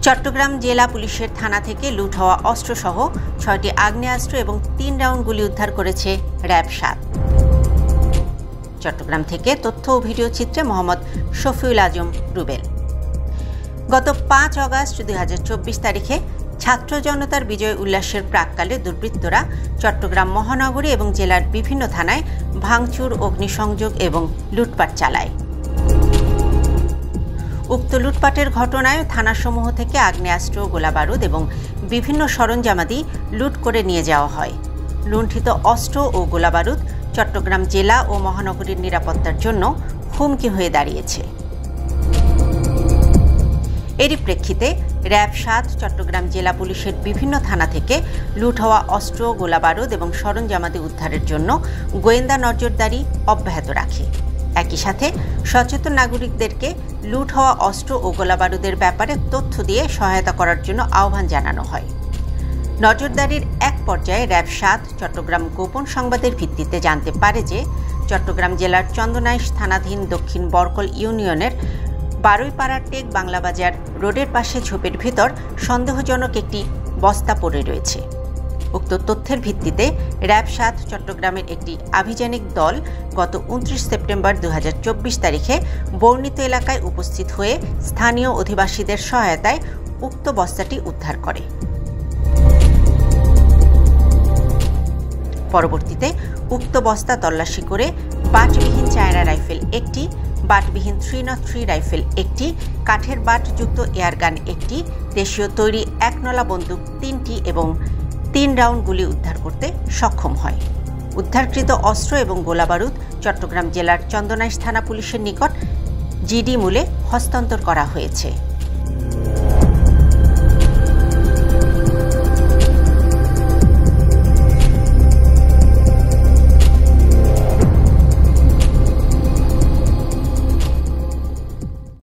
চট্টগ্রাম জেলা পুলিশের থানা থেকে লুট হওয়া অস্ত্রসহ ৬টি আগ্নেয়াস্ত্র এবং ৩ রাউন্ড গুলি উদ্ধার করেছে র্যাব ৭। চট্টগ্রাম থেকে তথ্য ও ভিডিও চিত্রে মোহাম্মদ শফিউল আজম রুবেল। গত ৫ আগস্ট ২০২৪ তারিখে ছাত্র জনতার বিজয় উল্লাসের প্রাক্কালে দুর্বৃত্তরা চট্টগ্রাম মহানগরী এবং জেলার বিভিন্ন থানায় ভাঙচুর, অগ্নিসংযোগ এবং লুটপাট চালায়। উক্ত লুটপাটের ঘটনায় থানাসমূহ থেকে আগ্নেয়াস্ত্র, গোলাবারুদ এবং বিভিন্ন সরঞ্জামাদি লুট করে নিয়ে যাওয়া হয়। লুণ্ঠিত অস্ত্র ও গোলাবারুদ চট্টগ্রাম জেলা ও মহানগরীর নিরাপত্তার জন্য হুমকি হয়ে দাঁড়িয়েছে। এরই প্রেক্ষিতে র্যাব ৭ চট্টগ্রাম জেলা পুলিশের বিভিন্ন থানা থেকে লুট হওয়া অস্ত্র, গোলাবারুদ এবং সরঞ্জামাদি উদ্ধারের জন্য গোয়েন্দা নজরদারি অব্যাহত রাখে। একই সাথে সচেতন নাগরিকদেরকে লুট হওয়া অস্ত্র ও গোলাবারুদের ব্যাপারে তথ্য দিয়ে সহায়তা করার জন্য আহ্বান জানানো হয়। নজরদারির এক পর্যায়ে র্যাব ৭ চট্টগ্রাম গোপন সংবাদের ভিত্তিতে জানতে পারে যে চট্টগ্রাম জেলার চন্দনাইশ থানাধীন দক্ষিণ বরকল ইউনিয়নের বারুইপাড়ার টেক বাংলাবাজার রোডের পাশে ঝোপের ভিতর সন্দেহজনক একটি বস্তা পড়ে রয়েছে। উক্ত তথ্যের ভিত্তিতে র্যাব ৭ চট্টগ্রামের একটি আভিযানিক দল গত ২৯ সেপ্টেম্বর ২০২৪ তারিখে বর্ণিত এলাকায় উপস্থিত হয়ে স্থানীয় অধিবাসীদের সহায়তায় উক্ত বস্তাটি উদ্ধার করে। পরবর্তীতে উক্ত বস্তা তল্লাশি করে বাটবিহীন চায়না রাইফেল একটি, বাটবিহীন 303 রাইফেল একটি, কাঠের বাটযুক্ত এয়ারগান একটি, দেশীয় তৈরি ১ নলা বন্দুক ৩টি এবং ৩ রাউন্ড গুলি উদ্ধার করতে সক্ষম হয়। উদ্ধারকৃত অস্ত্র এবং গোলাবারুদ চট্টগ্রাম জেলার চন্দনাইশ থানা পুলিশের নিকট জিডি মূলে হস্তান্তর করা হয়েছে।